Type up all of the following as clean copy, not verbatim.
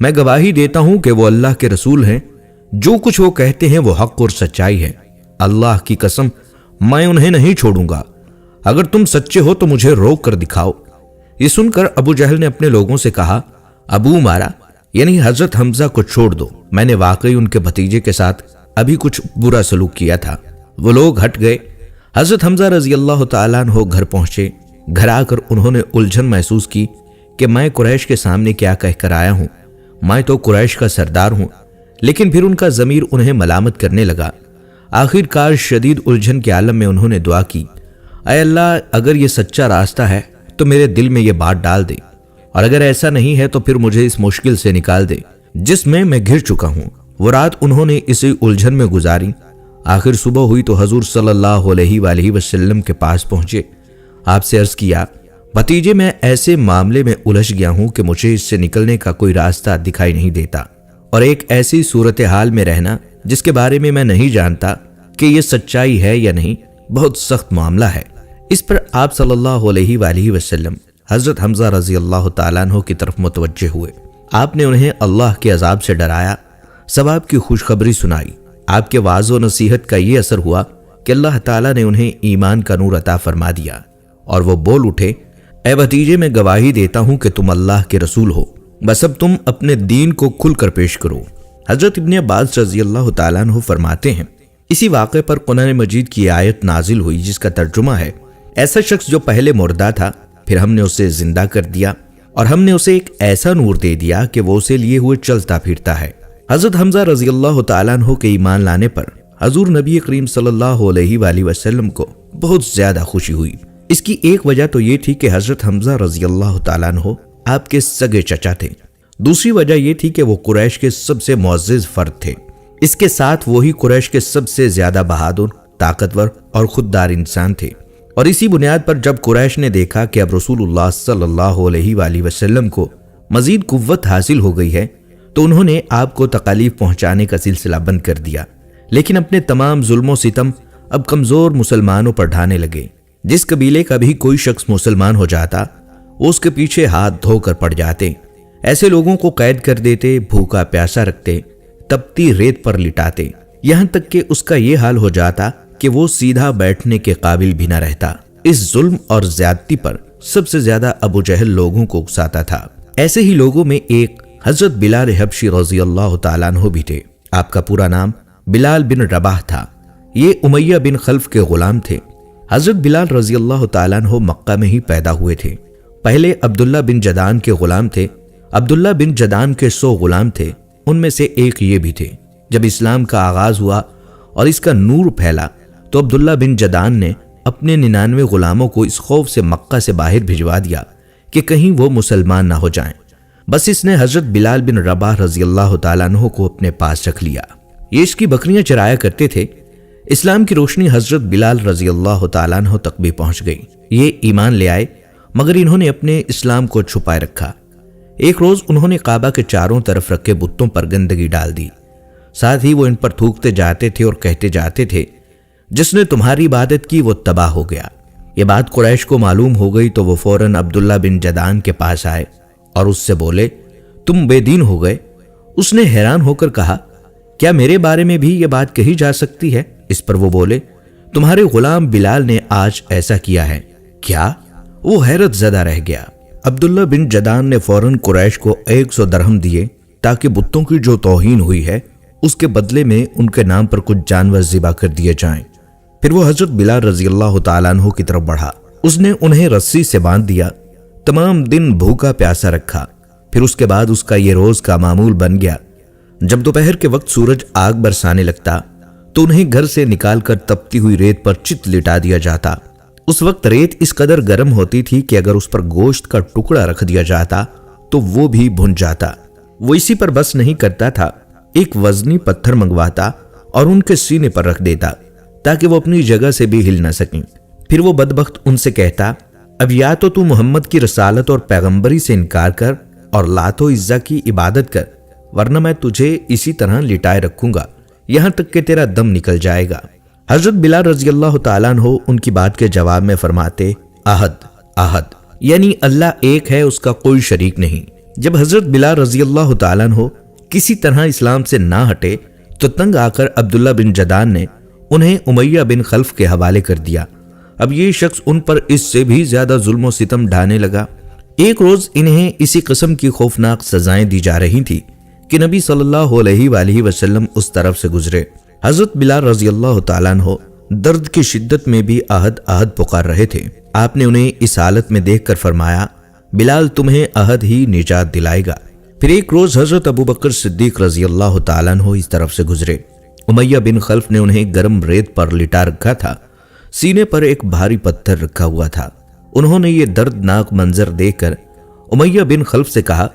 میں گواہی دیتا ہوں کہ وہ اللہ کے رسول ہیں، جو کچھ وہ کہتے ہیں وہ حق اور سچائی ہے۔ اللہ کی قسم میں انہیں نہیں چھوڑوں گا، اگر تم سچے ہو تو مجھے روک کر دکھاؤ۔ یہ سن کر ابو جہل نے اپنے لوگوں سے کہا، ابو مارا یعنی حضرت حمزہ کو چھوڑ دو، میں نے واقعی ان کے بھتیجے کے ساتھ ابھی کچھ برا سلوک کیا تھا۔ وہ لوگ ہٹ گئے۔ حضرت حمزہ رضی اللہ تعالیٰ عنہ گھر پہنچے۔ گھر آ کر انہوں نے الجھن محسوس کی کہ میں قریش کے سامنے کیا کہہ کر آیا ہوں، میں تو قریش کا سردار ہوں۔ لیکن پھر ان کا ضمیر انہیں ملامت کرنے لگا۔ آخر کار شدید الجھن کے عالم میں انہوں نے دعا کی، اے اللہ اگر یہ سچا راستہ ہے تو میرے دل میں یہ بات ڈال دے، اور اگر ایسا نہیں ہے تو پھر مجھے اس مشکل سے نکال دے جس میں گھر چکا ہوں۔ وہ رات انہوں نے اسی الجھن میں گزاری۔ آخر صبح ہوئی تو حضور صلی اللہ علیہ وآلہ وسلم کے پاس پہنچے۔ آپ سے عرض کیا، بھتیجے میں ایسے معاملے میں الجھ گیا ہوں کہ مجھے اس سے نکلنے کا کوئی راستہ دکھائی نہیں دیتا، اور ایک ایسی صورتحال میں رہنا جس کے بارے میں نہیں جانتا کہ یہ سچائی ہے یا نہیں، بہت سخت معاملہ ہے۔ اس پر آپ صلی اللہ علیہ وآلہ وسلم حضرت حمزہ رضی اللہ تعالیٰ عنہ کی طرف متوجہ ہوئے۔ آپ نے انہیں اللہ کے عذاب سے ڈرایا، ثواب کی خوشخبری سنائی۔ آپ کے وعظ و نصیحت کا یہ اثر ہوا کہ اللہ تعالیٰ نے انہیں ایمان کا نور عطا فرما دیا، اور وہ بول اٹھے، اے بھتیجے میں گواہی دیتا ہوں کہ تم اللہ کے رسول ہو، بس اب تم اپنے دین کو کھل کر پیش کرو۔ حضرت ابن عباس رضی اللہ تعالیٰ عنہ فرماتے ہیں، اسی واقعے پر قرآن مجید کی آیت نازل ہوئی جس کا ترجمہ ہے، ایسا شخص جو پہلے مردہ تھا پھر ہم نے اسے زندہ کر دیا، اور ہم نے اسے ایک ایسا نور دے دیا کہ وہ اسے لیے ہوئے چلتا پھرتا ہے۔ حضرت حمزہ رضی اللہ تعالیٰ عنہ کے ایمان لانے پر حضور نبی کریم صلی اللہ علیہ وآلہ وسلم کو بہت زیادہ خوشی ہوئی۔ اس کی ایک وجہ تو یہ تھی کہ حضرت حمزہ رضی اللہ تعالیٰ عنہ آپ کے سگے چچا تھے، دوسری وجہ یہ تھی کہ وہ قریش کے سب سے معزز فرد تھے، اس کے ساتھ وہی قریش کے سب سے زیادہ بہادر، طاقتور اور خوددار انسان تھے۔ اور اسی بنیاد پر جب قریش نے دیکھا کہ اب رسول اللہ صلی اللہ علیہ وآلہ وسلم کو مزید قوت حاصل ہو گئی ہے تو انہوں نے آپ کو تکالیف پہنچانے کا سلسلہ بند کر دیا، لیکن اپنے تمام ظلم و ستم اب کمزور مسلمانوں پر ڈھانے لگے۔ جس قبیلے کا بھی کوئی شخص مسلمان ہو جاتا وہ اس کے پیچھے ہاتھ دھو کر پڑ جاتے، ایسے لوگوں کو قید کر دیتے، بھوکا پیاسا رکھتے، تپتی ریت پر لٹاتے، یہاں تک کہ اس کا یہ حال ہو جاتا کہ وہ سیدھا بیٹھنے کے قابل بھی نہ رہتا۔ اس ظلم اور زیادتی پر سب سے زیادہ ابو جہل لوگوں کو اکساتا تھا۔ ایسے ہی لوگوں میں ایک حضرت بلال حبشی رضی اللہ تعالیٰ عنہ بھی تھے۔ آپ کا پورا نام بلال بن رباح تھا۔ یہ امیہ بن خلف کے غلام تھے۔ حضرت بلال رضی اللہ تعالیٰ عنہ مکہ میں ہی پیدا ہوئے تھے۔ پہلے عبداللہ بن جدان کے غلام تھے۔ عبداللہ بن جدان کے 100 غلام تھے، ان میں سے ایک یہ بھی تھے۔ جب اسلام کا آغاز ہوا اور اس کا نور پھیلا تو عبداللہ بن جدان نے اپنے 99 غلاموں کو اس خوف سے مکہ سے باہر بھجوا دیا کہ کہیں وہ مسلمان نہ ہو جائیں۔ بس اس نے حضرت بلال بن رباح رضی اللہ تعالیٰ عنہ کو اپنے پاس رکھ لیا۔ یہ اس کی بکریاں چرایا کرتے تھے۔ اسلام کی روشنی حضرت بلال رضی اللہ تعالیٰ عنہ تک بھی پہنچ گئی۔ یہ ایمان لے آئے مگر انہوں نے اپنے اسلام کو چھپائے رکھا۔ ایک روز انہوں نے کعبہ کے چاروں طرف رکھے بتوں پر گندگی ڈال دی، ساتھ ہی وہ ان پر تھوکتے جاتے تھے اور کہتے جاتے تھے، جس نے تمہاری عبادت کی وہ تباہ ہو گیا۔ یہ بات قریش کو معلوم ہو گئی تو وہ فوراً عبداللہ بن جدان کے پاس آئے اور اس سے بولے، تم بے دین ہو گئے۔ اس نے حیران ہو کر کہا، کیا میرے بارے میں بھی یہ بات کہی جا سکتی ہے؟ اس پر وہ بولے، تمہارے غلام بلال نے آج ایسا کیا ہے۔ کیا؟ وہ حیرت زدہ رہ گیا۔ عبداللہ بن جدان نے فوراً قریش کو 100 درہم دیے تاکہ بتوں کی جو توہین ہوئی ہے اس کے بدلے میں ان کے نام پر کچھ جانور ذبح کر دیے جائیں۔ پھر وہ حضرت بلال رضی اللہ تعالیٰ عنہ کی طرف بڑھا۔ اس نے انہیں رسی سے باندھ دیا، تمام دن بھوکا پیاسا رکھا۔ پھر اس کے بعد اس کا یہ روز کا معمول بن گیا، جب دوپہر کے وقت سورج آگ برسانے لگتا تو انہیں گھر سے نکال کر تپتی ہوئی ریت پر چت لٹا دیا جاتا۔ اس وقت ریت اس قدر گرم ہوتی تھی کہ اگر اس پر گوشت کا ٹکڑا رکھ دیا جاتا تو وہ بھی بھن جاتا۔ وہ اسی پر بس نہیں کرتا تھا، ایک وزنی پتھر منگواتا اور ان کے سینے پر رکھ دیتا تاکہ وہ اپنی جگہ سے بھی ہل نہ سکیں۔ پھر وہ بدبخت ان سے کہتا، اب یا تو محمد کی رسالت اور پیغمبری سے انکار کر اور لات و عزا کی عبادت کر، ورنہ میں تجھے اسی طرح لٹائے رکھوں گا یہاں تک کہ تیرا دم نکل جائے گا۔ حضرت بلال رضی اللہ تعالیٰ عنہ ان کی بات کے جواب میں فرماتے، احد احد، یعنی اللہ ایک ہے، اس کا کوئی شریک نہیں۔ جب حضرت بلال رضی اللہ تعالیٰ عنہ کسی طرح اسلام سے نہ ہٹے تو تنگ آ کر عبداللہ بن جدان نے انہیں امیہ بن خلف کے حوالے کر دیا۔ اب یہ شخص ان پر اس سے بھی زیادہ ظلم و ستم ڈھانے لگا۔ ایک روز انہیں اسی قسم کی خوفناک سزائیں دی جا رہی تھی کہ نبی صلی اللہ علیہ وآلہ وسلم اس طرف سے گزرے۔ حضرت بلال رضی اللہ تعالیٰ عنہ درد کی شدت میں بھی آہد پکار رہے تھے۔ آپ نے انہیں اس حالت میں دیکھ کر فرمایا، بلال تمہیں عہد ہی نجات دلائے گا۔ پھر ایک روز حضرت ابوبکر صدیق رضی اللہ تعالیٰ عنہ اس طرف سے گزرے۔ امیہ بن خلف نے انہیں گرم ریت پر لٹا رکھا تھا، سینے پر ایک بھاری پتھر رکھا ہوا تھا۔ انہوں نے یہ دردناک منظر دیکھ کر امیہ بن خلف سے کہا،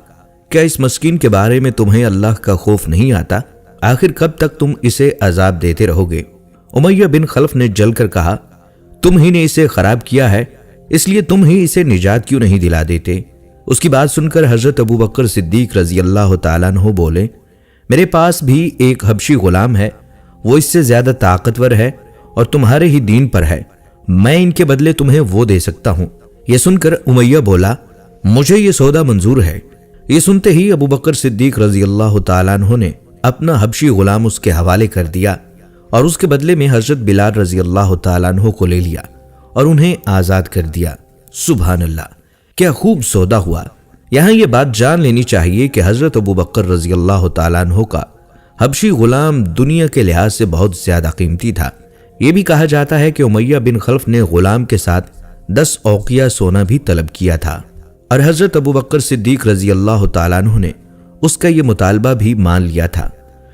کیا اس مسکین کے بارے میں تمہیں اللہ کا خوف نہیں آتا؟ آخر کب تک تم اسے عذاب دیتے رہو گے؟ امیہ بن خلف نے جل کر کہا، تم ہی نے اسے خراب کیا ہے، اس لیے تم ہی اسے نجات کیوں نہیں دلا دیتے؟ اس کی بات سن کر حضرت ابوبکر صدیق رضی اللہ تعالیٰ عنہ بولے، میرے پاس بھی ایک حبشی غلام ہے، وہ اس سے زیادہ طاقتور ہے اور تمہارے ہی دین پر ہے، میں ان کے بدلے تمہیں وہ دے سکتا ہوں۔ یہ سن کر امیہ بولا، مجھے یہ سودا منظور ہے۔ یہ سنتے ہی ابوبکر صدیق رضی اللہ تعالیٰ عنہ نے اپنا حبشی غلام اس کے حوالے کر دیا اور اس کے بدلے میں حضرت بلال رضی اللہ تعالیٰ عنہ کو لے لیا اور انہیں آزاد کر دیا۔ سبحان اللہ، کیا خوب سودا ہوا۔ یہاں یہ بات جان لینی چاہیے کہ حضرت ابوبکر رضی اللہ تعالیٰ عنہ کا حبشی غلام دنیا کے لحاظ سے بہت زیادہ قیمتی تھا۔ یہ بھی کہا جاتا ہے کہ امیہ بن خلف نے غلام کے ساتھ 10 اوقیہ سونا بھی طلب کیا تھا اور حضرت ابوبکر صدیق رضی اللہ تعالیٰ عنہ نے اس کا یہ مطالبہ بھی مان لیا تھا۔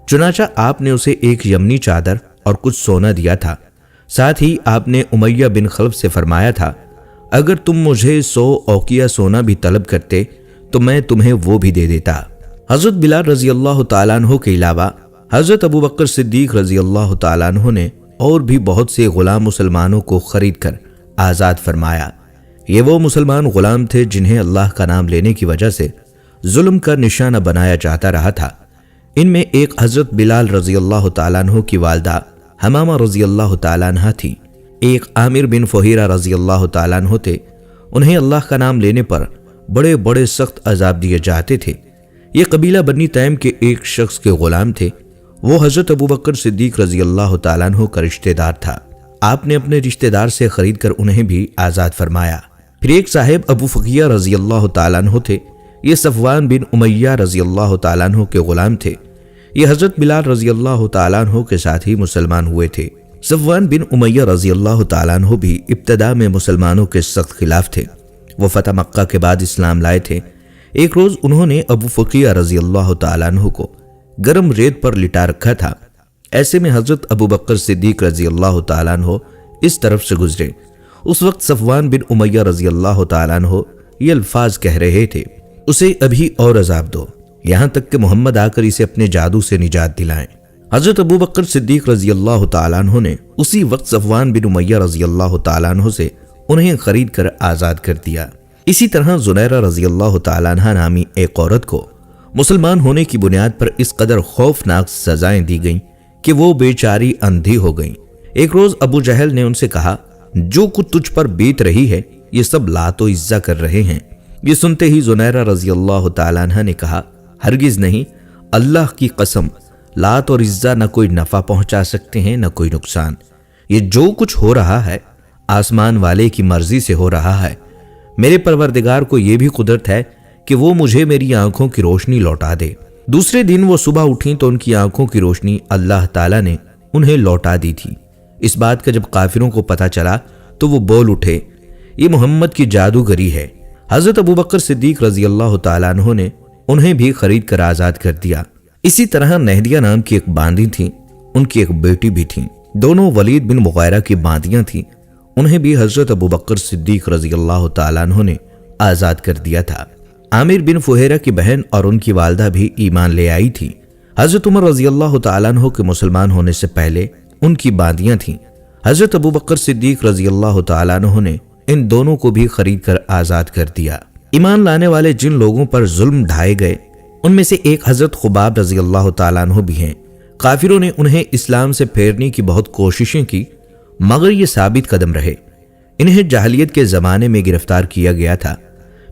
چنانچہ آپ نے اسے ایک یمنی چادر اور کچھ سونا دیا تھا۔ ساتھ ہی آپ نے امیہ بن خلف سے فرمایا تھا، اگر تم مجھے 100 اوقیہ سونا بھی طلب کرتے تو میں تمہیں وہ بھی دے دیتا۔ حضرت بلال رضی اللہ تعالیٰ عنہ کے علاوہ حضرت ابوبکر صدیق رضی اللہ تعالیٰ عنہ نے اور بھی بہت سے غلام مسلمانوں کو خرید کر آزاد فرمایا۔ یہ وہ مسلمان غلام تھے جنہیں اللہ کا نام لینے کی وجہ سے ظلم کا نشانہ بنایا جاتا رہا تھا۔ ان میں ایک حضرت بلال رضی اللہ تعالیٰ عنہ کی والدہ حمامہ رضی اللہ تعالیٰ عنہ تھی، ایک عامر بن فہیرہ رضی اللہ تعالیٰ عنہ تھے۔ انہیں اللہ کا نام لینے پر بڑے بڑے سخت عذاب دیے جاتے تھے۔ یہ قبیلہ بنی تیم کے ایک شخص کے غلام تھے، وہ حضرت ابوبکر صدیق رضی اللہ تعالیٰ عنہ کا رشتہ دار تھا۔ آپ نے اپنے رشتہ دار سے خرید کر انہیں بھی آزاد فرمایا۔ پھر ایک صاحب ابو فقیہ رضی اللہ تعالیٰ عنہ تھے، یہ صفوان بن امیہ رضی اللہ تعالیٰ عنہ کے غلام تھے۔ یہ حضرت بلال رضی اللہ تعالیٰ عنہ کے ساتھ ہی مسلمان ہوئے تھے۔ صفوان بن امیہ رضی اللہ تعالیٰ عنہ بھی ابتدا میں مسلمانوں کے سخت خلاف تھے۔ وہ فتح مکہ کے بعد اسلام لائے تھے۔ ایک روز انہوں نے ابو فقیہ رضی اللہ تعالیٰ عنہ کو گرم ریت پر لٹا رکھا تھا۔ ایسے میں حضرت ابوبکر صدیق رضی اللہ تعالیٰ عنہ اس طرف سے گزرے۔ اس وقت صفوان بن امیہ رضی اللہ تعالیٰ عنہ یہ الفاظ کہہ رہے تھے، اسے ابھی اور عذاب دو، یہاں تک کہ محمد آ کر اسے اپنے جادو سے نجات دلائیں۔ حضرت ابوبکر صدیق رضی اللہ تعالیٰ عنہ نے اسی وقت صفوان بن امیہ رضی اللہ تعالیٰ عنہ سے انہیں خرید کر آزاد کر دیا۔ اسی طرح زنیرہ رضی اللہ تعالیٰ عنہ نامی ایک عورت کو مسلمان ہونے کی بنیاد پر اس قدر خوفناک سزائیں دی گئیں کہ وہ بیچاری اندھی ہو گئیں۔ ایک روز ابو جہل نے ان سے کہا، جو کچھ تجھ پر بیت رہی ہے یہ سب لات و عزہ کر رہے ہیں۔ یہ سنتے ہی زنیرہ رضی اللہ تعالیٰ عنہ نے کہا، ہرگز نہیں، اللہ کی قسم، لات اور عزہ نہ کوئی نفع پہنچا سکتے ہیں نہ کوئی نقصان۔ یہ جو کچھ ہو رہا ہے آسمان والے کی مرضی سے ہو رہا ہے۔ میرے پروردگار کو یہ بھی قدرت ہے کہ وہ مجھے میری آنکھوں کی روشنی لوٹا دے۔ دوسرے دن وہ صبح اٹھیں تو ان کی آنکھوں کی روشنی اللہ تعالیٰ نے انہیں لوٹا دی تھی۔ اس بات کا جب کافروں کو پتہ چلا تو وہ بول اٹھے، یہ محمد کی جادوگری ہے۔ حضرت ابوبکر صدیق رضی اللہ تعالیٰ عنہ نے انہیں بھی خرید کر آزاد کر دیا۔ اسی طرح نہدیہ نام کی ایک باندی تھی، ان کی ایک بیٹی بھی تھی، دونوں ولید بن مغیرہ کی باندیاں تھیں۔ انہیں بھی حضرت ابوبکر صدیق رضی اللہ تعالیٰ عنہ نے آزاد کر دیا تھا۔ عامر بن فہیرہ کی بہن اور ان کی والدہ بھی ایمان لے آئی تھی۔ حضرت عمر رضی اللہ تعالیٰ عنہ کے مسلمان ہونے سے پہلے ان کی باندیاں تھیں۔ حضرت ابوبکر صدیق رضی اللہ تعالیٰ عنہ نے ان دونوں کو بھی خرید کر آزاد کر دیا۔ ایمان لانے والے جن لوگوں پر ظلم ڈھائے گئے ان میں سے ایک حضرت خباب رضی اللہ تعالیٰ عنہ بھی ہیں۔ کافروں نے انہیں اسلام سے پھیرنے کی بہت کوششیں کی مگر یہ ثابت قدم رہے۔ انہیں جاہلیت کے زمانے میں گرفتار کیا گیا تھا،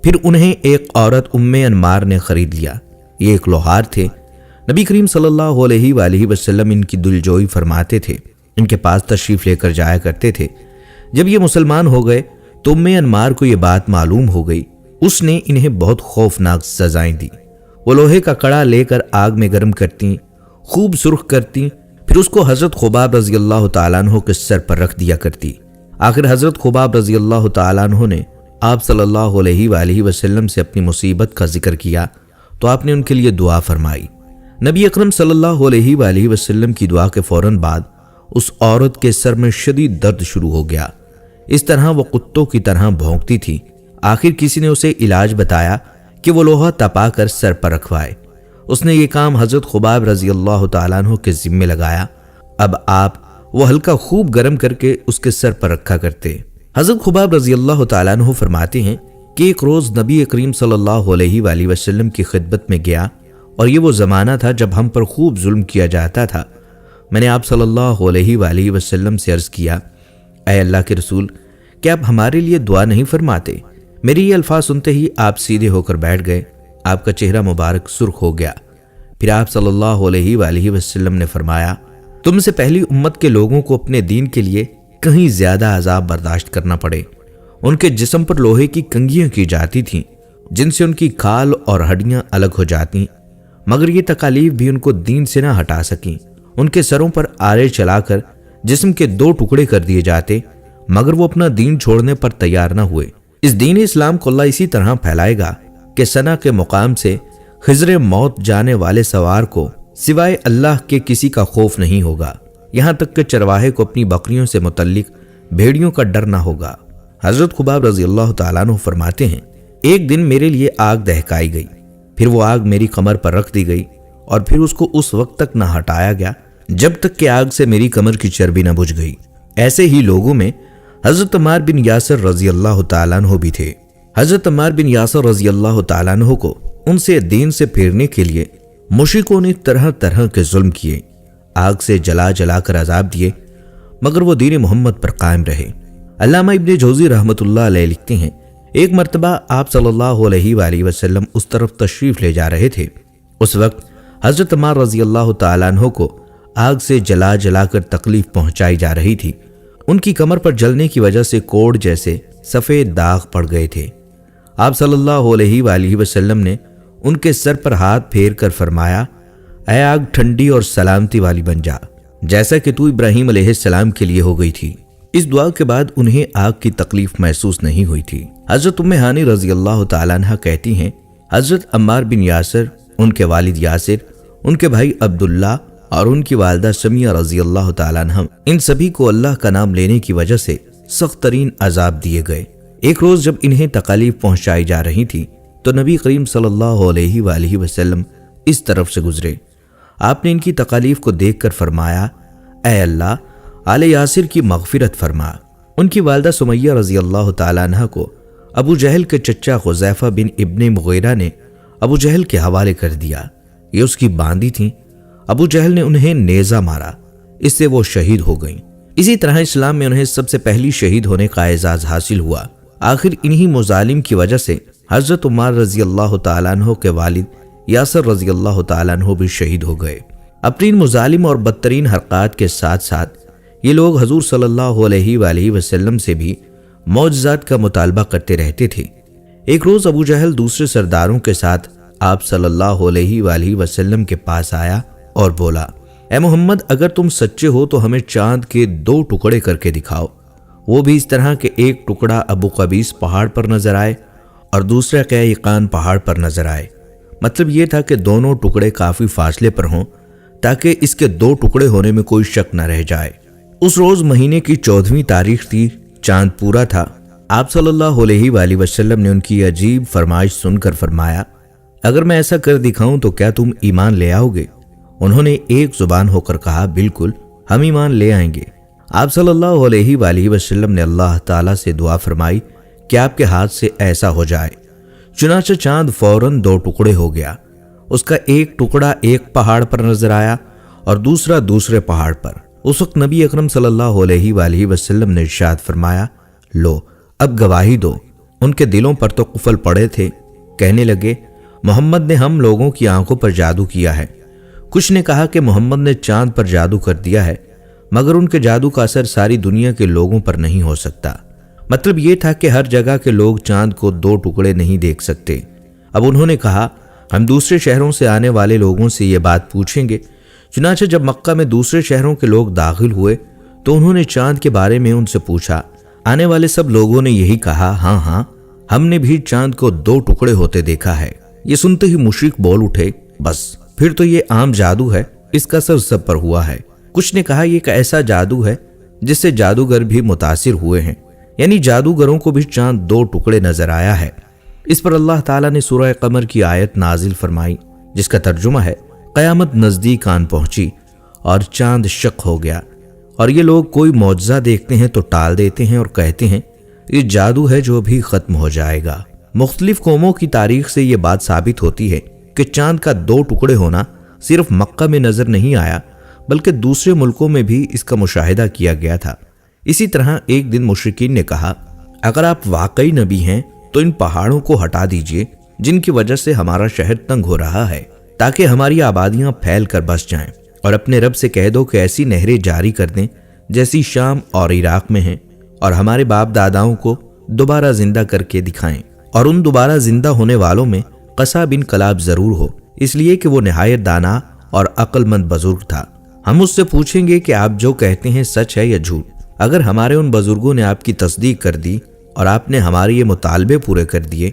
پھر انہیں ایک عورت ام انمار نے خرید لیا۔ یہ ایک لوہار تھے۔ نبی کریم صلی اللہ علیہ وآلہ وسلم ان کی دلجوئی فرماتے تھے، ان کے پاس تشریف لے کر جایا کرتے تھے۔ جب یہ مسلمان ہو گئے تو ام انمار کو یہ بات معلوم ہو گئی۔ اس نے انہیں بہت خوفناک سزائیں دی۔ وہ لوہے کا کڑا لے کر آگ میں گرم کرتی، خوب سرخ کرتی، پھر اس کو حضرت خباب رضی اللہ تعالیٰ عنہ کے سر پر رکھ دیا کرتی۔ آخر حضرت خباب رضی اللہ تعالیٰ عنہ نے آپ صلی اللہ علیہ وآلہ وسلم سے اپنی مصیبت کا ذکر کیا تو آپ نے ان کے لیے دعا فرمائی۔ نبی اکرم صلی اللہ علیہ وآلہ وسلم کی دعا کے فوراً بعد اس عورت کے سر میں شدید درد شروع ہو گیا۔ اس طرح وہ کتوں کی طرح بھونکتی تھی۔ آخر کسی نے اسے علاج بتایا کہ وہ لوہا تپا کر سر پر رکھوائے۔ اس نے یہ کام حضرت خباب رضی اللہ تعالیٰ عنہ کے ذمے لگایا۔ اب آپ وہ ہلکا خوب گرم کر کے اس کے سر پر رکھا کرتے۔ حضرت خباب رضی اللہ تعالیٰ عنہ فرماتے ہیں کہ ایک روز نبی کریم صلی اللہ علیہ وآلہ وسلم کی خدمت میں گیا، اور یہ وہ زمانہ تھا جب ہم پر خوب ظلم کیا جاتا تھا۔ میں نے آپ صلی اللہ علیہ وآلہ وسلم سے عرض کیا، اے اللہ کے رسول، کیا آپ ہمارے لیے دعا نہیں فرماتے؟ میری یہ الفاظ سنتے ہی آپ سیدھے ہو کر بیٹھ گئے۔ آپ کا چہرہ مبارک سرخ ہو گیا۔ پھر آپ صلی اللہ علیہ وآلہ وسلم نے فرمایا، تم سے پہلی امت کے لوگوں کو اپنے دین کے لیے کہیں زیادہ عذاب برداشت کرنا پڑے۔ ان کے جسم پر لوہے کی کنگھیاں کی جاتی تھیں جن سے ان کی کھال اور ہڈیاں الگ ہو جاتی، مگر یہ تکالیف بھی ان کو دین سے نہ ہٹا سکیں۔ ان کے سروں پر آرے چلا کر جسم کے 2 ٹکڑے کر دیے جاتے، مگر وہ اپنا دین چھوڑنے پر تیار نہ ہوئے۔ اس دین اسلام کو اللہ اسی طرح پھیلائے گا کہ ثنا کے مقام سے خضر موت جانے والے سوار کو سوائے اللہ کے کسی کا خوف نہیں ہوگا، یہاں تک کہ چرواہے کو اپنی بکریوں سے متعلق بھیڑیوں کا ڈر نہ ہوگا۔ حضرت خباب رضی اللہ تعالیٰ عنہ فرماتے ہیں، ایک دن میرے لیے آگ دہکائی گئی، پھر وہ آگ میری کمر پر رکھ دی گئی، اور پھر اس کو اس وقت تک نہ ہٹایا گیا جب تک کہ آگ سے میری کمر کی چربی نہ بجھ گئی۔ ایسے ہی لوگوں میں حضرت عمار بن یاسر رضی اللہ تعالیٰ عنہ بھی تھے۔ حضرت عمار بن یاسر رضی اللہ تعالیٰ عنہ کو ان سے دین سے پھیرنے کے لیے مشرکوں نے طرح طرح کے ظلم کیے، آگ سے جلا جلا کر عذاب دیے، مگر وہ دین محمد پر قائم رہے۔ علامہ ابن جوزی رحمۃ اللہ علیہ لکھتے ہیں، ایک مرتبہ آپ صلی اللہ علیہ وآلہ وسلم اس طرف تشریف لے جا رہے تھے۔ اس وقت حضرت عمار رضی اللہ تعالیٰ عنہ کو آگ سے جلا جلا کر تکلیف پہنچائی جا رہی تھی۔ ان کی کمر پر جلنے کی وجہ سے کوڑ جیسے سفید داغ پڑ گئے تھے۔ آپ صلی اللہ علیہ وآلہ وسلم نے ان کے سر پر ہاتھ پھیر کر فرمایا، اے آگ ٹھنڈی اور سلامتی والی بن جا، جیسا کہ تو ابراہیم علیہ السلام کے لیے ہو گئی تھی۔ اس دعا کے بعد انہیں آگ کی تکلیف محسوس نہیں ہوئی تھی۔ حضرت ام ہانی رضی اللہ تعالیٰ عنہ کہتی ہیں، حضرت عمار بن یاسر، ان کے والد یاسر، ان کے بھائی عبداللہ اور ان کی والدہ سمیہ رضی اللہ تعالیٰ عنہ، ان سبھی کو اللہ کا نام لینے کی وجہ سے سخت ترین عذاب دیے گئے۔ ایک روز جب انہیں تکالیف پہنچائی جا رہی تھی تو نبی کریم صلی اللہ علیہ وآلہ وسلم اس طرف سے گزرے۔ آپ نے ان کی تکالیف کو دیکھ کر فرمایا، اے اللہ، آل یاسر کی مغفرت فرما۔ ان کی والدہ سمیہ رضی اللہ تعالیٰ عنہ کو ابو جہل کے چچا حذیفہ بن ابن مغیرہ نے ابو جہل کے حوالے کر دیا۔ یہ اس کی باندی تھیں۔ ابو جہل نے انہیں نیزہ مارا، اس سے وہ شہید ہو گئیں۔ اسی طرح اسلام میں انہیں سب سے پہلی شہید ہونے کا اعزاز حاصل ہوا۔ آخر انہی مظالم کی وجہ سے حضرت عمار رضی اللہ تعالیٰ عنہ کے والد یاسر رضی اللہ تعالیٰ عنہ بھی شہید ہو گئے۔ اپنی مظالم اور بدترین حرکات کے ساتھ ساتھ یہ لوگ حضور صلی اللہ علیہ وآلہ وسلم سے بھی معجزات کا مطالبہ کرتے رہتے تھے۔ ایک روز ابو جہل دوسرے سرداروں کے ساتھ آپ صلی اللہ علیہ وآلہ وسلم کے پاس آیا اور بولا، اے محمد، اگر تم سچے ہو تو ہمیں چاند کے 2 ٹکڑے کر کے دکھاؤ، وہ بھی اس طرح کہ ایک ٹکڑا ابو قبیس پہاڑ پر نظر آئے اور دوسرا قیقان پہاڑ پر نظر آئے۔ مطلب یہ تھا کہ دونوں ٹکڑے کافی فاصلے پر ہوں تاکہ اس کے 2 ٹکڑے ہونے میں کوئی شک نہ رہ جائے۔ اس روز مہینے کی 14ویں تاریخ تھی، چاند پورا تھا۔ آپ صلی اللہ علیہ وآلہ وسلم نے ان کی عجیب فرمائش سن کر فرمایا، اگر میں ایسا کر دکھاؤں تو کیا تم ایمان لے آؤ گے؟ انہوں نے ایک زبان ہو کر کہا، بالکل، ہم ایمان لے آئیں گے۔ آپ صلی اللہ علیہ وآلہ وسلم نے اللہ تعالیٰ سے دعا فرمائی کہ آپ کے ہاتھ سے ایسا ہو جائے۔ چنانچہ چاند فوراً 2 ٹکڑے ہو گیا۔ اس کا ایک ٹکڑا ایک پہاڑ پر نظر آیا اور دوسرا دوسرے پہاڑ پر۔ اس وقت نبی اکرم صلی اللہ علیہ وآلہ وسلم نے ارشاد فرمایا، لو اب گواہی دو ان کے دلوں پر تو قفل پڑے تھے۔ کہنے لگے محمد نے ہم لوگوں کی آنکھوں پر جادو کیا ہے۔ کچھ نے کہا کہ محمد نے چاند پر جادو کر دیا ہے، مگر ان کے جادو کا اثر ساری دنیا کے لوگوں پر نہیں ہو سکتا۔ مطلب یہ تھا کہ ہر جگہ کے لوگ چاند کو دو ٹکڑے نہیں دیکھ سکتے۔ اب انہوں نے کہا ہم دوسرے شہروں سے آنے والے لوگوں سے یہ بات پوچھیں گے۔ چنانچہ جب مکہ میں دوسرے شہروں کے لوگ داخل ہوئے تو انہوں نے چاند کے بارے میں ان سے پوچھا۔ آنے والے سب لوگوں نے یہی کہا، ہاں ہاں ہم نے بھی چاند کو دو ٹکڑے ہوتے دیکھا ہے۔ یہ سنتے ہی مشرک بول اٹھے، بس پھر تو یہ عام جادو ہے، اس کا اثر سب پر ہوا ہے۔ کچھ نے کہا یہ ایک ایسا جادو ہے جس سے جادوگر بھی متاثر ہوئے ہیں، یعنی جادوگروں کو بھی چاند دو ٹکڑے نظر آیا ہے۔ اس پر اللہ تعالیٰ نے سورہ قمر کی آیت نازل فرمائی جس کا ترجمہ ہے قیامت نزدیک آن پہنچی اور چاند شق ہو گیا، اور یہ لوگ کوئی معجزہ دیکھتے ہیں تو ٹال دیتے ہیں اور کہتے ہیں یہ جادو ہے جو بھی ختم ہو جائے گا۔ مختلف قوموں کی تاریخ سے یہ بات ثابت ہوتی ہے کہ چاند کا دو ٹکڑے ہونا صرف مکہ میں نظر نہیں آیا بلکہ دوسرے ملکوں میں بھی اس کا مشاہدہ کیا گیا تھا۔ اسی طرح ایک دن مشرکین نے کہا اگر آپ واقعی نبی ہیں تو ان پہاڑوں کو ہٹا دیجئے جن کی وجہ سے ہمارا شہر تنگ ہو رہا ہے، تاکہ ہماری آبادیاں پھیل کر بس جائیں، اور اپنے رب سے کہہ دو کہ ایسی نہریں جاری کر دیں جیسی شام اور عراق میں ہیں، اور ہمارے باپ داداؤں کو دوبارہ زندہ کر کے دکھائیں، اور ان دوبارہ زندہ ہونے والوں میں قصہ بن کلاب ضرور ہو، اس لیے کہ وہ نہایت دانا اور عقل مند بزرگ تھا۔ ہم اس سے پوچھیں گے کہ آپ جو کہتے ہیں سچ ہے یا جھوٹ۔ اگر ہمارے ان بزرگوں نے آپ کی تصدیق کر دی اور آپ نے ہمارے یہ مطالبے پورے کر دیے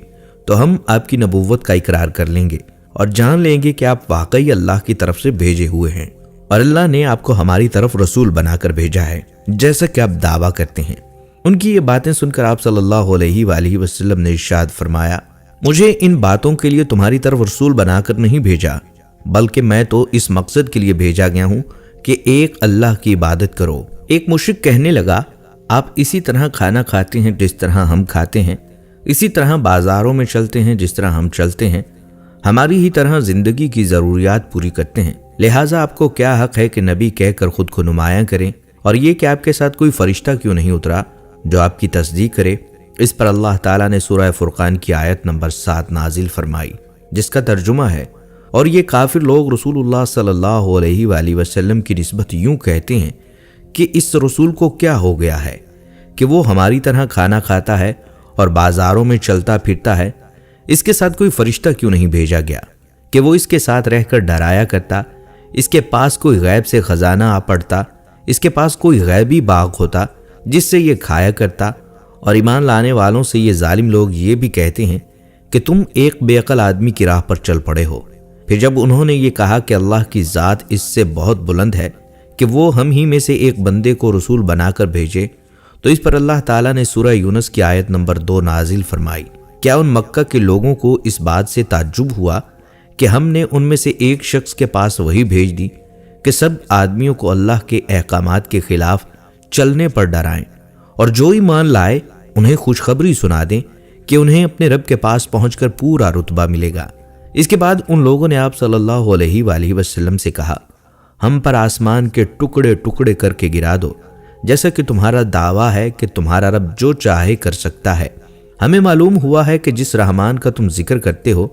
تو ہم آپ کی نبوت کا اقرار کر لیں گے اور جان لیں گے کہ آپ واقعی اللہ کی طرف سے بھیجے ہوئے ہیں، اور اللہ نے آپ کو ہماری طرف رسول بنا کر بھیجا ہے جیسا کہ آپ دعویٰ کرتے ہیں۔ ان کی یہ باتیں سن کر آپ صلی اللہ علیہ وآلہ وسلم نے ارشاد فرمایا مجھے ان باتوں کے لیے تمہاری طرف رسول بنا کر نہیں بھیجا، بلکہ میں تو اس مقصد کے لیے بھیجا گیا ہوں کہ ایک اللہ کی عبادت کرو۔ ایک مشرک کہنے لگا آپ اسی طرح کھانا کھاتے ہیں جس طرح ہم کھاتے ہیں، اسی طرح بازاروں میں چلتے ہیں جس طرح ہم چلتے ہیں، ہماری ہی طرح زندگی کی ضروریات پوری کرتے ہیں، لہٰذا آپ کو کیا حق ہے کہ نبی کہہ کر خود کو نمایاں کریں، اور یہ کہ آپ کے ساتھ کوئی فرشتہ کیوں نہیں اترا جو آپ کی تصدیق کرے۔ اس پر اللہ تعالیٰ نے سورہ فرقان کی آیت نمبر 7 نازل فرمائی جس کا ترجمہ ہے اور یہ کافر لوگ رسول اللہ صلی اللہ علیہ وآلہ وسلم کی نسبت یوں کہتے ہیں کہ اس رسول کو کیا ہو گیا ہے کہ وہ ہماری طرح کھانا کھاتا ہے اور بازاروں میں چلتا پھرتا ہے، اس کے ساتھ کوئی فرشتہ کیوں نہیں بھیجا گیا کہ وہ اس کے ساتھ رہ کر ڈرایا کرتا، اس کے پاس کوئی غیب سے خزانہ آ پڑتا، اس کے پاس کوئی غیبی باغ ہوتا جس سے یہ کھایا کرتا۔ اور ایمان لانے والوں سے یہ ظالم لوگ یہ بھی کہتے ہیں کہ تم ایک بے عقل آدمی کی راہ پر چل پڑے ہو۔ پھر جب انہوں نے یہ کہا کہ اللہ کی ذات اس سے بہت بلند ہے کہ وہ ہم ہی میں سے ایک بندے کو رسول بنا کر بھیجے، تو اس پر اللہ تعالیٰ نے سورہ یونس کی آیت نمبر 2 نازل فرمائی۔ کیا ان مکہ کے لوگوں کو اس بات سے تعجب ہوا کہ ہم نے ان میں سے ایک شخص کے پاس وحی بھیج دی کہ سب آدمیوں کو اللہ کے احکامات کے خلاف چلنے پر ڈرائیں، اور جو ایمان لائے انہیں خوشخبری سنا دیں کہ انہیں اپنے رب کے پاس پہنچ کر پورا رتبہ ملے گا۔ اس کے بعد ان لوگوں نے آپ صلی اللہ علیہ وآلہ وسلم سے کہا ہم پر آسمان کے ٹکڑے ٹکڑے کر کے گرا دو، جیسا کہ تمہارا دعویٰ ہے کہ تمہارا رب جو چاہے کر سکتا ہے۔ ہمیں معلوم ہوا ہے کہ جس رحمان کا تم ذکر کرتے ہو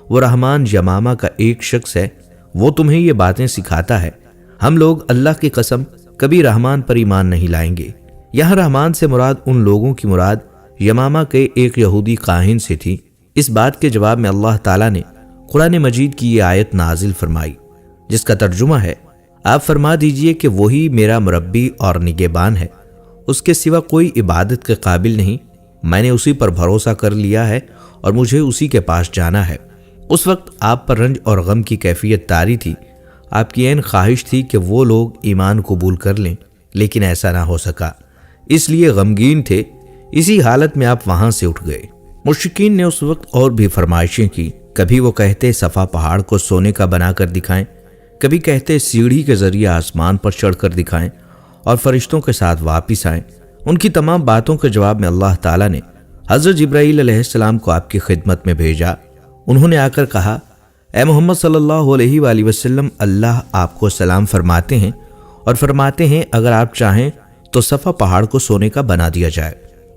وہ رحمان یمامہ کا ایک شخص ہے، وہ تمہیں یہ باتیں سکھاتا ہے۔ ہم لوگ اللہ کی قسم کبھی رحمان پر ایمان نہیں لائیں گے۔ یہاں رحمان سے مراد ان لوگوں کی مراد یمامہ کے ایک یہودی کاہن سے تھی۔ اس بات کے جواب میں اللہ تعالیٰ نے قرآن مجید کی یہ آیت نازل فرمائی جس کا ترجمہ ہے آپ فرما دیجئے کہ وہی میرا مربی اور نگہبان ہے، اس کے سوا کوئی عبادت کے قابل نہیں، میں نے اسی پر بھروسہ کر لیا ہے اور مجھے اسی کے پاس جانا ہے۔ اس وقت آپ پر رنج اور غم کی کیفیت طاری تھی، آپ کی عین خواہش تھی کہ وہ لوگ ایمان قبول کر لیں، لیکن ایسا نہ ہو سکا، اس لیے غمگین تھے۔ اسی حالت میں آپ وہاں سے اٹھ گئے۔ مشرکین نے اس وقت اور بھی فرمائشیں کی، کبھی وہ کہتے صفا پہاڑ کو سونے کا بنا کر دکھائیں، کبھی کہتے سیڑھی کے ذریعے آسمان پر چڑھ کر دکھائیں اور فرشتوں کے ساتھ واپس آئیں۔ ان کی تمام باتوں کے جواب میں اللہ تعالیٰ نے حضرت جبرائیل علیہ السلام کو آپ کی خدمت میں بھیجا۔ انہوں نے آ کر کہا اے محمد صلی اللہ علیہ وآلہ وسلم، اللہ آپ کو سلام فرماتے ہیں اور فرماتے ہیں اگر آپ چاہیں تو صفا پہاڑ کو سونے کا بنا دیا جائے۔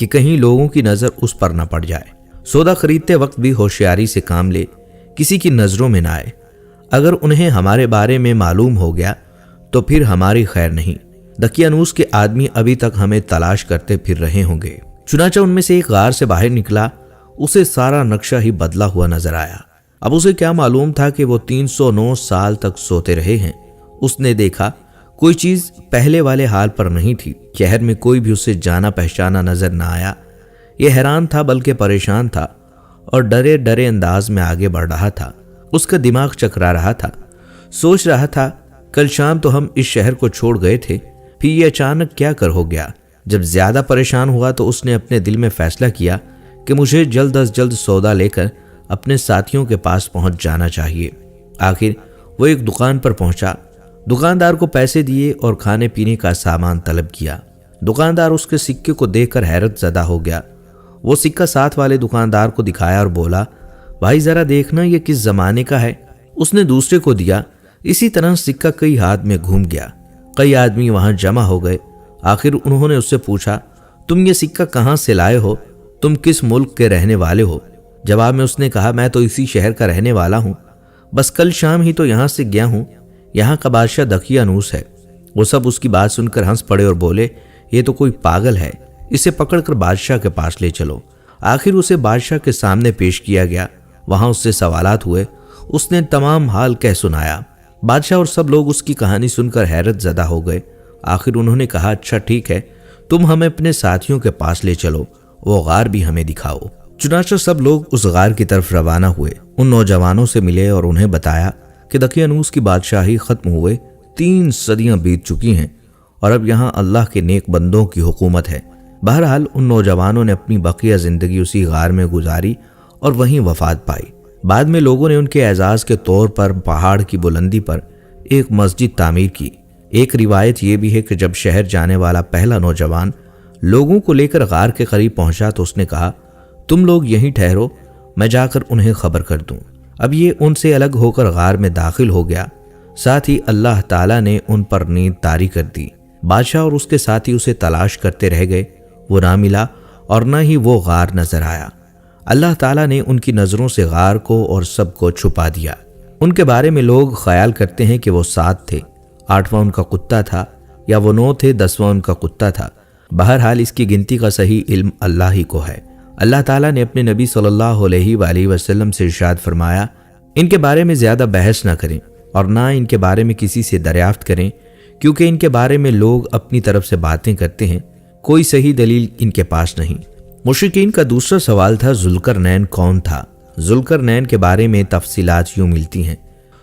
کہ کہیں لوگوں کی نظر اس پر نہ پڑ جائے۔ سودا خریدتے وقت بھی ہوشیاری سے کام لے، کسی کی نظروں میں نہ آئے۔ اگر انہیں ہمارے بارے میں معلوم ہو گیا تو پھر ہماری خیر نہیں۔ دقیانوس کے آدمی ابھی تک ہمیں تلاش کرتے پھر رہے ہوں گے۔ چنانچہ ان میں سے ایک غار سے باہر نکلا، اسے سارا نقشہ ہی بدلا ہوا نظر آیا۔ اب اسے کیا معلوم تھا کہ وہ 309 سال تک سوتے رہے ہیں۔ اس نے دیکھا کوئی چیز پہلے والے حال پر نہیں تھی۔ شہر میں کوئی بھی اسے جانا پہچانا نظر نہ آیا۔ یہ حیران تھا بلکہ پریشان تھا اور ڈرے ڈرے انداز میں آگے بڑھ رہا تھا۔ اس کا دماغ چکرا رہا تھا، سوچ رہا تھا کل شام تو ہم اس شہر کو چھوڑ گئے تھے، پھر یہ اچانک کیا کر ہو گیا۔ جب زیادہ پریشان ہوا تو اس نے اپنے دل میں فیصلہ کیا کہ مجھے جلد از جلد سودا لے کر اپنے ساتھیوں کے پاس پہنچ جانا چاہیے۔ آخر وہ ایک دکان پر پہنچا، دکاندار کو پیسے دیے اور کھانے پینے کا سامان طلب کیا۔ دکاندار اس کے سکے کو دیکھ کر حیرت زدہ ہو گیا۔ وہ سکہ ساتھ والے دکاندار کو دکھایا اور بولا، بھائی ذرا دیکھنا یہ کس زمانے کا ہے۔ اس نے دوسرے کو دیا۔ اسی طرح سکہ کئی ہاتھ میں گھوم گیا۔ کئی آدمی وہاں جمع ہو گئے۔ آخر انہوں نے اس سے پوچھا، تم یہ سکہ کہاں سے لائے ہو؟ تم کس ملک کے رہنے والے ہو؟ جواب میں اس نے کہا، میں تو اسی شہر کا رہنے والا ہوں، بس کل شام ہی تو یہاں سے گیا ہوں۔ یہاں کا بادشاہ دقیانوس ہے۔ وہ سب اس کی بات سن کر ہنس پڑے اور بولے، یہ تو کوئی پاگل ہے، اسے پکڑ کر بادشاہ کے پاس لے چلو۔ آخر اسے بادشاہ کے سامنے پیش کیا گیا۔ وہاں اس سے سوالات ہوئے۔ اس نے تمام حال کہہ سنایا۔ بادشاہ اور سب لوگ اس کی کہانی سن کر حیرت زدہ ہو گئے۔ آخر انہوں نے کہا، اچھا ٹھیک ہے، تم ہمیں اپنے ساتھیوں کے پاس لے چلو، وہ غار بھی ہمیں دکھاؤ۔ چنانچہ سب لوگ اس غار کی طرف روانہ ہوئے۔ ان نوجوانوں سے ملے اور انہیں بتایا کہ دقیانوس کی بادشاہی ختم ہوئے 3 صدیاں بیت چکی ہیں اور اب یہاں اللہ کے نیک بندوں کی حکومت ہے۔ بہرحال ان نوجوانوں نے اپنی بقیہ زندگی اسی غار میں گزاری اور وہیں وفات پائی۔ بعد میں لوگوں نے ان کے اعزاز کے طور پر پہاڑ کی بلندی پر ایک مسجد تعمیر کی۔ ایک روایت یہ بھی ہے کہ جب شہر جانے والا پہلا نوجوان لوگوں کو لے کر غار کے قریب پہنچا تو اس نے کہا، تم لوگ یہیں ٹھہرو، میں جا کر انہیں خبر کر دوں۔ اب یہ ان سے الگ ہو کر غار میں داخل ہو گیا۔ ساتھ ہی اللہ تعالیٰ نے ان پر نیند طاری کر دی۔ بادشاہ اور اس کے ساتھی اسے تلاش کرتے رہ گئے، وہ نہ ملا اور نہ ہی وہ غار نظر آیا۔ اللہ تعالیٰ نے ان کی نظروں سے غار کو اور سب کو چھپا دیا۔ ان کے بارے میں لوگ خیال کرتے ہیں کہ وہ 7 تھے، 8واں ان کا کتا تھا، یا وہ 9 تھے، 10واں ان کا کتا تھا۔ بہرحال اس کی گنتی کا صحیح علم اللہ ہی کو ہے۔ اللہ تعالیٰ نے اپنے نبی صلی اللہ علیہ وآلہ وسلم سے ارشاد فرمایا، ان کے بارے میں زیادہ بحث نہ کریں اور نہ ان کے بارے میں کسی سے دریافت کریں، کیونکہ ان کے بارے میں لوگ اپنی طرف سے باتیں کرتے ہیں، کوئی صحیح دلیل ان کے پاس نہیں۔ مشرکین کا دوسرا سوال تھا، ذوالقرنین کون تھا؟ ذوالقرنین کے بارے میں تفصیلات یوں ملتی ہیں۔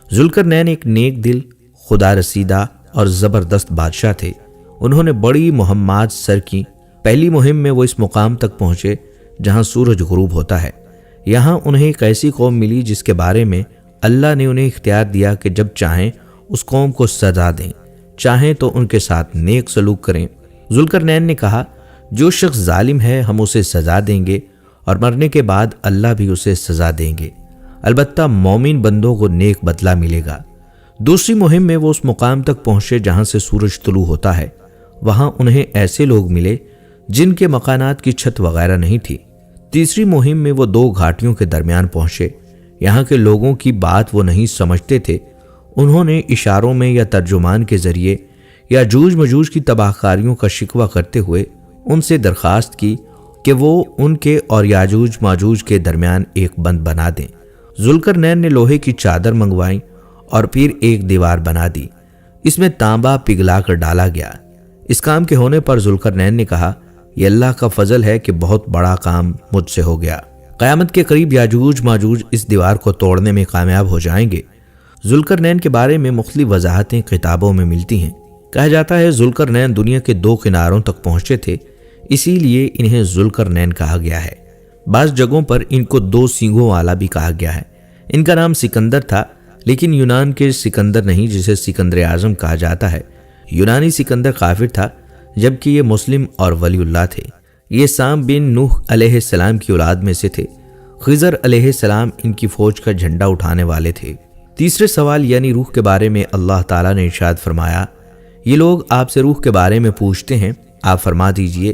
ذوالقرنین ایک نیک دل، خدا رسیدہ اور زبردست بادشاہ تھے۔ انہوں نے بڑی مہمات سر کی۔ پہلی مہم میں وہ اس مقام تک پہنچے جہاں سورج غروب ہوتا ہے۔ یہاں انہیں ایک ایسی قوم ملی جس کے بارے میں اللہ نے انہیں اختیار دیا کہ جب چاہیں اس قوم کو سزا دیں، چاہیں تو ان کے ساتھ نیک سلوک کریں۔ ذوالقرنین نے کہا، جو شخص ظالم ہے ہم اسے سزا دیں گے اور مرنے کے بعد اللہ بھی اسے سزا دیں گے، البتہ مومن بندوں کو نیک بدلہ ملے گا۔ دوسری مہم میں وہ اس مقام تک پہنچے جہاں سے سورج طلوع ہوتا ہے۔ وہاں انہیں ایسے لوگ ملے جن کے مکانات کی چھت وغیرہ نہیں تھی۔ تیسری مہم میں وہ 2 گھاٹیوں کے درمیان پہنچے۔ یہاں کے لوگوں کی بات وہ نہیں سمجھتے تھے۔ انہوں نے اشاروں میں یا ترجمان کے ذریعے یا جوج مجوج کی تباہ کاریوں کا شکوہ کرتے ہوئے ان سے درخواست کی کہ وہ ان کے اور یاجوج ماجوج کے درمیان ایک بند بنا دیں۔ ذوالقرنین نے لوہے کی چادر منگوائیں اور پھر ایک دیوار بنا دی۔ اس میں تانبا پگھلا کر ڈالا گیا۔ اس کام کے ہونے پر ذوالقرنین نے کہا، یہ اللہ کا فضل ہے کہ بہت بڑا کام مجھ سے ہو گیا۔ قیامت کے قریب یاجوج ماجوج اس دیوار کو توڑنے میں کامیاب ہو جائیں گے۔ ذوالقرنین کے بارے میں مختلف وضاحتیں کتابوں میں ملتی ہیں۔ کہا جاتا ہے ذوالقرنین دنیا کے 2 کناروں تک پہنچے تھے، اسی لیے انہیں ذوالقرنین کہا گیا ہے۔ بعض جگہوں پر ان کو 2 سینگوں والا بھی کہا گیا ہے۔ ان کا نام سکندر تھا، لیکن یونان کے سکندر نہیں جسے سکندر اعظم کہا جاتا ہے۔ یونانی سکندر کافر تھا، جبکہ یہ مسلم اور ولی اللہ تھے۔ یہ سام بن نوح علیہ السلام کی اولاد میں سے تھے۔ خضر علیہ السلام ان کی فوج کا جھنڈا اٹھانے والے تھے۔ تیسرے سوال یعنی روح کے بارے میں اللہ تعالیٰ نے ارشاد فرمایا، یہ لوگ آپ سے روح کے بارے میں پوچھتے ہیں، آپ فرما دیجئے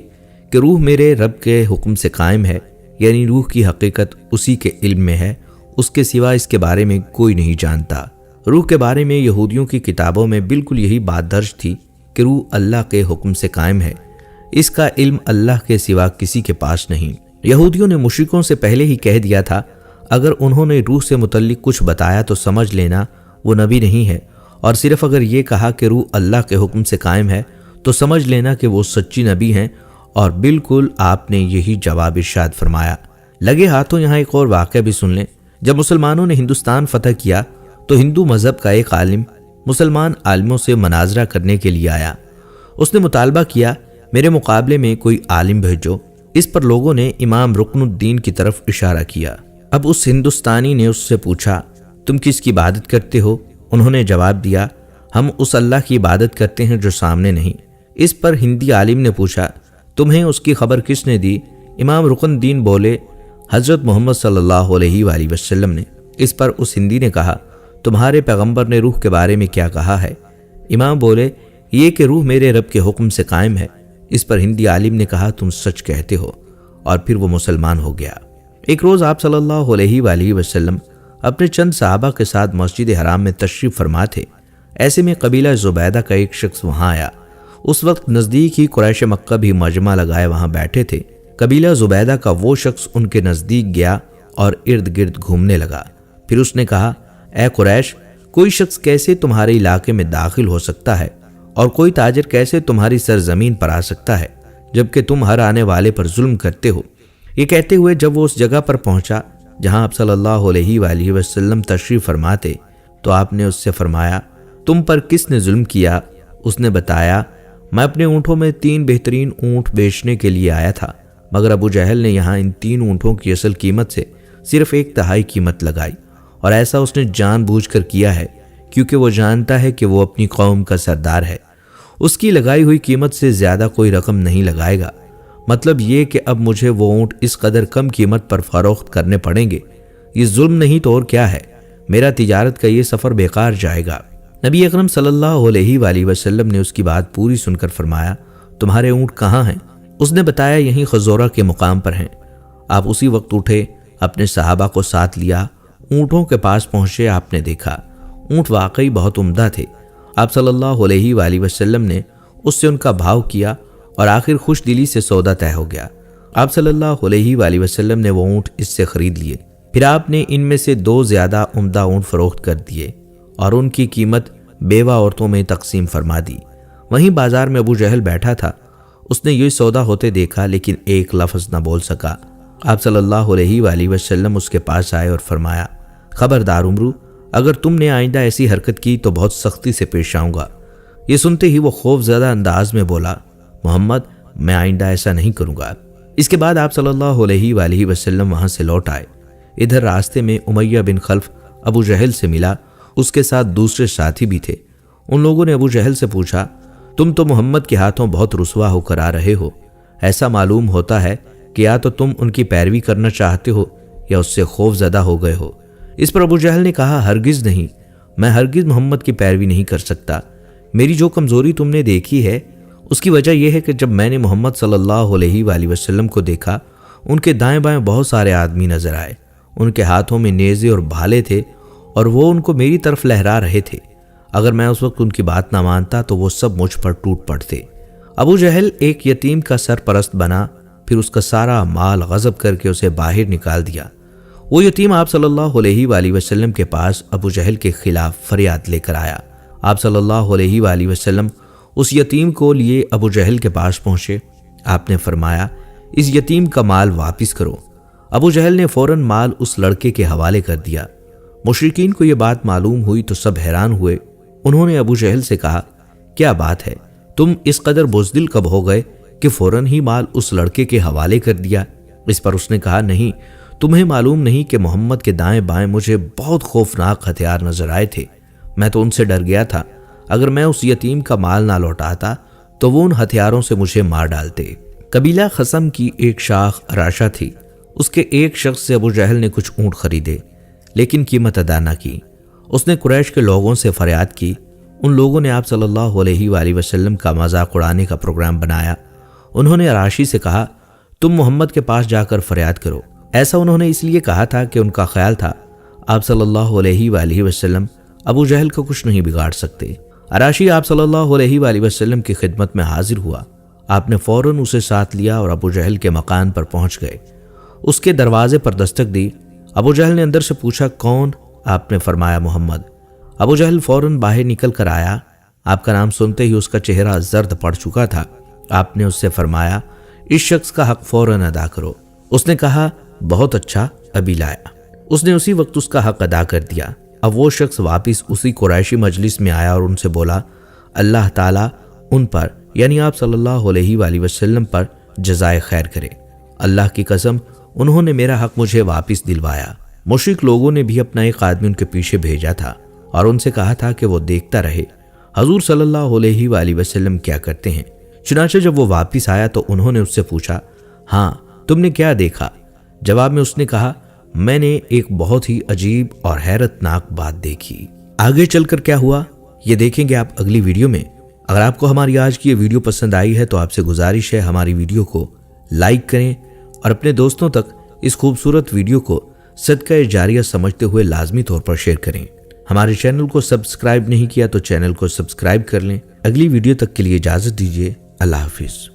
کہ روح میرے رب کے حکم سے قائم ہے، یعنی روح کی حقیقت اسی کے علم میں ہے، اس کے سوا اس کے بارے میں کوئی نہیں جانتا۔ روح کے بارے میں یہودیوں کی کتابوں میں بالکل یہی بات درج تھی کہ روح اللہ کے حکم سے قائم ہے، اس کا علم اللہ کے سوا کسی کے پاس نہیں۔ یہودیوں نے مشرکوں سے پہلے ہی کہہ دیا تھا، اگر انہوں نے روح سے متعلق کچھ بتایا تو سمجھ لینا وہ نبی نہیں ہے، اور صرف اگر یہ کہا کہ روح اللہ کے حکم سے قائم ہے تو سمجھ لینا کہ وہ سچی نبی ہیں، اور بالکل آپ نے یہی جواب ارشاد فرمایا۔ لگے ہاتھوں یہاں ایک اور واقعہ بھی سن لیں۔ جب مسلمانوں نے ہندوستان فتح کیا تو ہندو مذہب کا ایک عالم مسلمان عالموں سے مناظرہ کرنے کے لیے آیا۔ اس نے مطالبہ کیا، میرے مقابلے میں کوئی عالم بھیجو۔ اس پر لوگوں نے امام رکن الدین کی طرف اشارہ کیا۔ اب اس ہندوستانی نے اس سے پوچھا، تم کس کی عبادت کرتے ہو؟ انہوں نے جواب دیا، ہم اس اللہ کی عبادت کرتے ہیں جو سامنے نہیں۔ اس پر ہندی عالم نے پوچھا، تمہیں اس کی خبر کس نے دی؟ امام رکن الدین بولے، حضرت محمد صلی اللہ علیہ وآلہ وسلم نے۔ اس پر اس ہندی نے کہا، تمہارے پیغمبر نے روح کے بارے میں کیا کہا ہے؟ امام بولے، یہ کہ روح میرے رب کے حکم سے قائم ہے۔ اس پر ہندی عالم نے کہا، تم سچ کہتے ہو، اور پھر وہ مسلمان ہو گیا۔ ایک روز آپ صلی اللہ علیہ وآلہ وسلم اپنے چند صحابہ کے ساتھ مسجد حرام میں تشریف فرما تھے۔ ایسے میں قبیلہ زبیدہ کا ایک شخص وہاں آیا۔ اس وقت نزدیک ہی قریش مکہ بھی مجمع لگائے وہاں بیٹھے تھے۔ قبیلہ زبیدہ کا وہ شخص ان کے نزدیک گیا اور ارد گرد گھومنے لگا۔ پھر اس نے کہا، اے قریش، کوئی شخص کیسے تمہارے علاقے میں داخل ہو سکتا ہے، اور کوئی تاجر کیسے تمہاری سرزمین پر آ سکتا ہے، جبکہ تم ہر آنے والے پر ظلم کرتے ہو؟ یہ کہتے ہوئے جب وہ اس جگہ پر پہنچا جہاں آپ صلی اللہ علیہ وآلہ وسلم تشریف فرماتے تو آپ نے اس سے فرمایا، تم پر کس نے ظلم کیا؟ اس نے بتایا، میں اپنے اونٹوں میں 3 بہترین اونٹ بیچنے کے لیے آیا تھا، مگر ابو جہل نے یہاں ان 3 اونٹوں کی اصل قیمت سے صرف 1/3 قیمت لگائی، اور ایسا اس نے جان بوجھ کر کیا ہے کیونکہ وہ جانتا ہے کہ وہ اپنی قوم کا سردار ہے۔ اس کی لگائی ہوئی قیمت سے زیادہ کوئی رقم نہیں لگائے گا۔ مطلب یہ کہ اب مجھے وہ اونٹ اس قدر کم قیمت پر فروخت کرنے پڑیں گے۔ یہ ظلم نہیں تو اور کیا ہے؟ میرا تجارت کا یہ سفر بیکار جائے گا۔ نبی اکرم صلی اللہ علیہ وآلہ وسلم نے اس کی بات پوری سن کر فرمایا، تمہارے اونٹ کہاں ہیں؟ اس نے بتایا، یہیں خزورہ کے مقام پر ہیں۔ آپ اسی وقت اٹھے، اپنے صحابہ کو ساتھ لیا، اونٹوں کے پاس پہنچے۔ آپ نے دیکھا اونٹ واقعی بہت عمدہ تھے۔ آپ صلی اللہ علیہ وآلہ وسلم نے اس سے ان کا بھاؤ کیا اور آخر خوش دلی سے سودا طے ہو گیا۔ آپ صلی اللہ علیہ وآلہ وسلم نے وہ اونٹ اس سے خرید لیے۔ پھر آپ نے ان میں سے 2 زیادہ عمدہ اونٹ فروخت کر دیے اور ان کی قیمت بیوہ عورتوں میں تقسیم فرما دی۔ وہیں بازار میں ابو جہل بیٹھا تھا۔ اس نے یہ سودا ہوتے دیکھا لیکن ایک لفظ نہ بول سکا۔ آپ صلی اللہ علیہ وآلہ وسلم اس کے پاس آئے اور فرمایا، خبردار عمرو، اگر تم نے آئندہ ایسی حرکت کی تو بہت سختی سے پیش آؤں گا۔ یہ سنتے ہی وہ خوف زدہ انداز میں بولا، محمد، میں آئندہ ایسا نہیں کروں گا۔ اس کے بعد آپ صلی اللہ علیہ وآلہ وسلم وہاں سے لوٹ آئے۔ ادھر راستے میں امیہ بن خلف ابو جہل سے ملا، اس کے ساتھ دوسرے ساتھی بھی تھے۔ ان لوگوں نے ابو جہل سے پوچھا، تم تو محمد کے ہاتھوں بہت رسوا ہو کر آ رہے ہو، ایسا معلوم ہوتا ہے کہ یا تو تم ان کی پیروی کرنا چاہتے ہو یا اس سے خوف زدہ ہو گئے ہو۔ اس پر ابو جہل نے کہا، ہرگز نہیں، میں ہرگز محمد کی پیروی نہیں کر سکتا۔ میری جو کمزوری تم نے دیکھی ہے اس کی وجہ یہ ہے کہ جب میں نے محمد صلی اللہ علیہ وآلہ وسلم کو دیکھا، ان کے دائیں بائیں بہت سارے آدمی نظر آئے، ان کے ہاتھوں میں نیزے اور بھالے تھے اور وہ ان کو میری طرف لہرا رہے تھے۔ اگر میں اس وقت ان کی بات نہ مانتا تو وہ سب مجھ پر ٹوٹ پڑتے۔ ابو جہل ایک یتیم کا سرپرست بنا، پھر اس کا سارا مال غصب کر کے اسے باہر نکال دیا۔ وہ یتیم آپ صلی اللہ علیہ وآلہ وسلم کے پاس ابو جہل کے خلاف فریاد لے کر آیا۔ آپ صلی اللہ علیہ وآلہ وسلم اس یتیم کو لیے ابو جہل کے پاس پہنچے۔ آپ نے فرمایا، اس یتیم کا مال واپس کرو۔ ابو جہل نے فوراً مال اس لڑکے کے حوالے کر دیا۔ مشرکین کو یہ بات معلوم ہوئی تو سب حیران ہوئے۔ انہوں نے ابو جہل سے کہا، کیا بات ہے، تم اس قدر بزدل کب ہو گئے کہ فوراً ہی مال اس لڑکے کے حوالے کر دیا؟ اس پر اس نے کہا، نہیں، تمہیں معلوم نہیں کہ محمد کے دائیں بائیں مجھے بہت خوفناک ہتھیار نظر آئے تھے، میں تو ان سے ڈر گیا تھا۔ اگر میں اس یتیم کا مال نہ لوٹاتا تو وہ ان ہتھیاروں سے مجھے مار ڈالتے۔ قبیلہ خصم کی ایک شاخ راشا تھی، اس کے ایک شخص سے ابو جہل نے کچھ اونٹ خریدے لیکن قیمت ادا نہ کی۔ اس نے قریش کے لوگوں سے فریاد کی۔ ان لوگوں نے آپ صلی اللہ علیہ وآلہ وسلم کا مذاق اڑانے کا پروگرام بنایا۔ انہوں نے اراشی سے کہا تم محمد کے پاس جا کر فریاد کرو۔ ایسا انہوں نے اس لیے کہا تھا کہ ان کا خیال تھا آپ صلی اللہ علیہ وآلہ وسلم ابو جہل کو کچھ نہیں بگاڑ سکتے۔ اراشی آپ صلی اللہ علیہ وآلہ وسلم کی خدمت میں حاضر ہوا۔ آپ نے فوراً اسے ساتھ لیا اور ابو جہل کے مکان پر پہنچ گئے۔ اس کے دروازے پر دستک دی۔ ابو جہل نے اندر سے پوچھا کون؟ آپ نے فرمایا محمد۔ ابو جہل فوراً باہر نکل کر آیا۔ آپ کا نام سنتے ہی اس کا چہرہ زرد پڑ چکا تھا۔ آپ نے اس سے فرمایا اس شخص کا حق فوراً ادا کرو۔ اس نے کہا بہت اچھا، ابھی لایا۔ اس نے اسی وقت اس کا حق ادا کر دیا۔ اب وہ شخص واپس اسی قریشی مجلس میں آیا اور ان سے بولا اللہ تعالیٰ ان پر یعنی آپ صلی اللہ علیہ وآلہ وسلم پر جزائے خیر کرے۔ اللہ کی قسم انہوں نے میرا حق مجھے واپس دلوایا۔ مشرک لوگوں نے بھی اپنا ایک آدمی ان کے پیچھے بھیجا تھا اور ان سے کہا تھا کہ وہ دیکھتا رہے حضور صلی اللہ علیہ وآلہ وسلم کیا کرتے ہیں۔ چنانچہ جب وہ واپس آیا تو انہوں نے اس سے پوچھا ہاں تم نے کیا دیکھا؟ جواب میں اس نے کہا میں نے ایک بہت ہی عجیب اور حیرت ناک بات دیکھی۔ آگے چل کر کیا ہوا یہ دیکھیں گے آپ اگلی ویڈیو میں۔ اگر آپ کو ہماری آج کی یہ ویڈیو پسند آئی ہے تو آپ سے گزارش ہے ہماری ویڈیو کو لائک کریں اور اپنے دوستوں تک اس خوبصورت ویڈیو کو صدقہ جاریہ سمجھتے ہوئے لازمی طور پر شیئر کریں۔ ہمارے چینل کو سبسکرائب نہیں کیا تو چینل کو سبسکرائب کر لیں۔ اگلی ویڈیو تک کے لیے اجازت دیجیے۔ اللہ حافظ۔